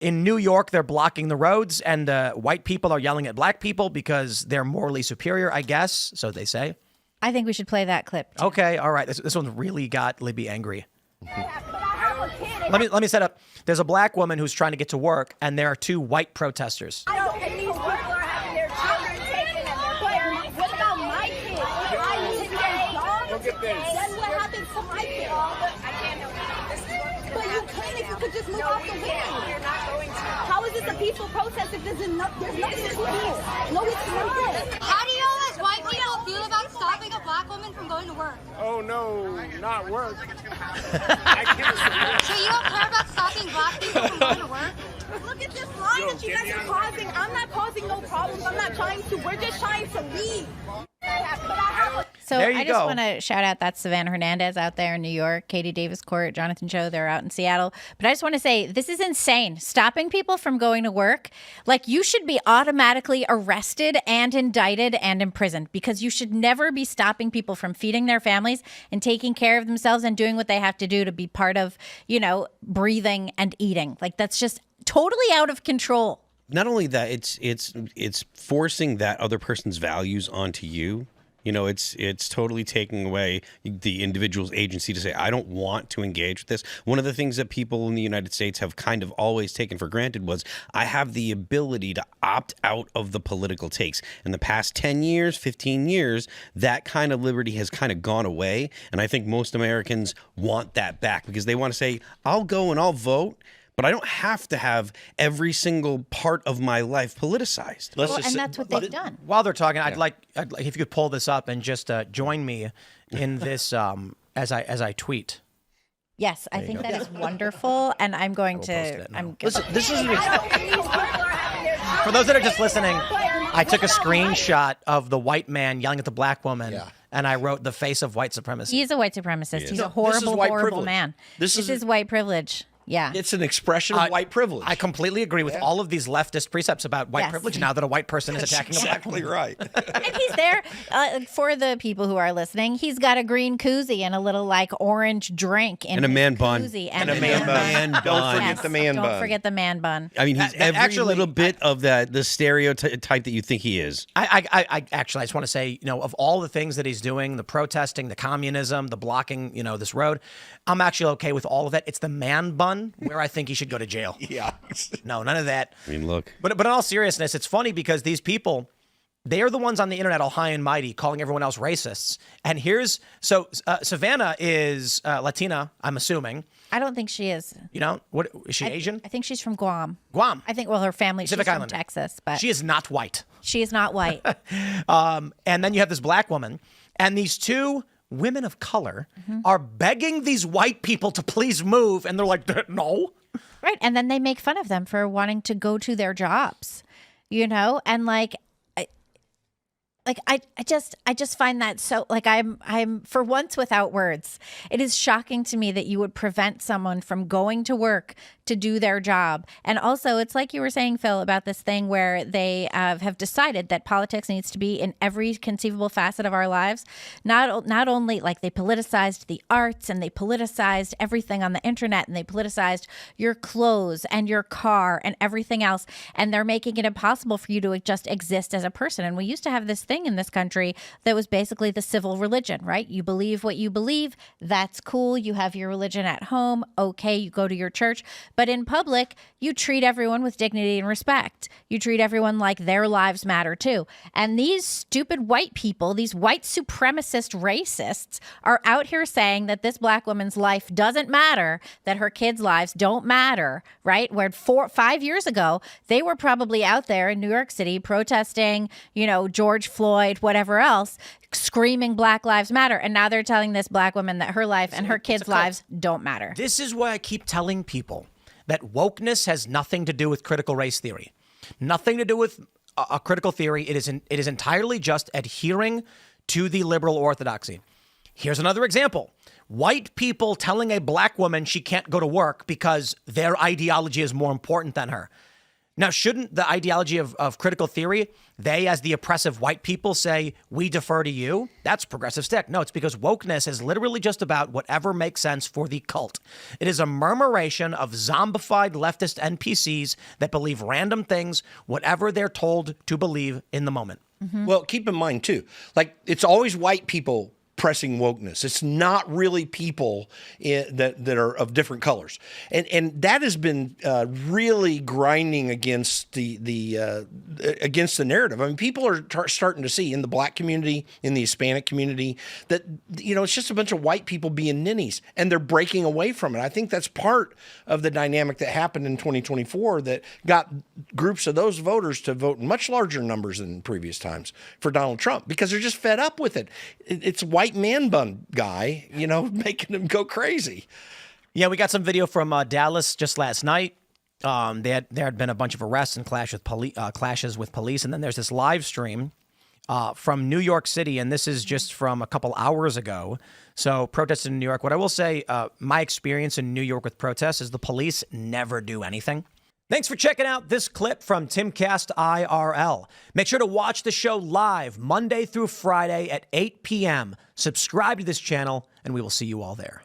in New York, they're blocking the roads, and white people are yelling at black people because they're morally superior, I guess, so they say. I think we should play that clip. Too. Okay, all right. This one really got Libby angry. Let me set up. There's a black woman who's trying to get to work, and there are two white protesters. I know, and these people are having their children taken, and they're what about my kids? I take their dogs. Then what happens to my kids? I can't help you. But you can if you could just move out the way. You're not going to. How is this a peaceful protest if there's nothing to do? No, it's not. How do you as white people feel about stopping a black woman from going to work? Oh, no, not work. So you don't care about stopping black people from going to work? Look at this line that you guys are causing. I'm not causing no problems. I'm not trying to. We're just trying to leave. So There you I just go. want to shout out that's Savannah Hernandez out there in New York, Katie Davis Court, Jonathan Cho, they're out in Seattle. But I just want to say this is insane. Stopping people from going to work, like you should be automatically arrested and indicted and imprisoned because you should never be stopping people from feeding their families and taking care of themselves and doing what they have to do to be part of, breathing and eating. Like that's just totally out of control. Not only that, it's forcing that other person's values onto you. It's totally taking away the individual's agency to say, I don't want to engage with this. One of the things that people in the United States have kind of always taken for granted was I have the ability to opt out of the political takes. In the past 10 years, 15 years, that kind of liberty has kind of gone away. And I think most Americans want that back because they want to say, I'll go and I'll vote. But I don't have to have every single part of my life politicized. And that's what they've done. While they're talking, I'd like if you could pull this up and just join me in this as I tweet. Yes, I think that is wonderful, and I'm going to. Listen, this is for those that are just listening. I took a screenshot of the white man yelling at the black woman, and I wrote the face of white supremacy. He's a white supremacist. He's a This is horrible, white horrible privilege. man. This is white privilege. Yeah. It's an expression of white privilege. I completely agree with all of these leftist precepts about white Yes. privilege now that a white person is attacking a black woman. Exactly right. And he's there for the people who are listening. He's got a green koozie and a little like orange drink in And a his man bun. koozie And a man bun. Don't forget the man bun. Don't forget the man bun. I mean, he's every little bit of the stereotype that you think he is. I actually, I just want to say, of all the things that he's doing, the protesting, the communism, the blocking, this road, I'm actually okay with all of that. It's the man bun where I think he should go to jail. Yeah. No, none of that. I mean, look. But in all seriousness, it's funny because these people, they are the ones on the internet all high and mighty calling everyone else racists. And Savannah is Latina, I'm assuming. I don't think she is. What is she Asian? I think she's from Guam. Guam. I think, her family, Pacific she's from Islander. Texas, but She is not white. she is not white. And then you have this black woman, and these two women of color are begging these white people to please move, and they're like, no. Right. And then they make fun of them for wanting to go to their jobs, and I just find that so I'm for once without words. It is shocking to me that you would prevent someone from going to work to do their job. And also, it's like you were saying, Phil, about this thing where they have decided that politics needs to be in every conceivable facet of our lives. Not only like they politicized the arts and they politicized everything on the internet and they politicized your clothes and your car and everything else. And they're making it impossible for you to just exist as a person. And we used to have this thing in this country that was basically the civil religion, right? You believe what you believe. That's cool. You have your religion at home. Okay, you go to your church. But in public, you treat everyone with dignity and respect. You treat everyone like their lives matter too. And these stupid white people, these white supremacist racists, are out here saying that this black woman's life doesn't matter, that her kids' lives don't matter, right? Where 5 years ago, they were probably out there in New York City protesting, George Floyd, whatever else, screaming Black Lives Matter. And now they're telling this black woman that her life and her kids' lives don't matter. This is why I keep telling people that wokeness has nothing to do with critical race theory, nothing to do with a critical theory. It is entirely just adhering to the liberal orthodoxy. Here's another example. White people telling a black woman she can't go to work because their ideology is more important than her. Now, shouldn't the ideology of critical theory, they as the oppressive white people say, we defer to you? That's progressive stick. No, it's because wokeness is literally just about whatever makes sense for the cult. It is a murmuration of zombified leftist NPCs that believe random things, whatever they're told to believe in the moment. Well, keep in mind, too, like it's always white people pressing wokeness. It's not really people that are of different colors, and that has been really grinding against the narrative. I mean, people are starting to see in the Black community, in the Hispanic community, that it's just a bunch of white people being ninnies, and they're breaking away from it. I think that's part of the dynamic that happened in 2024 that got groups of those voters to vote in much larger numbers than previous times for Donald Trump, because they're just fed up with it. It's white man bun guy, making them go crazy. Yeah, we got some video from Dallas just last night. There had been a bunch of arrests and clashes with police, and then there's this live stream from New York City, and this is just from a couple hours ago. So protests in New York. What I will say, my experience in New York with protests is the police never do anything. Thanks for checking out this clip from Timcast IRL. Make sure to watch the show live Monday through Friday at 8 p.m. Subscribe to this channel, and we will see you all there.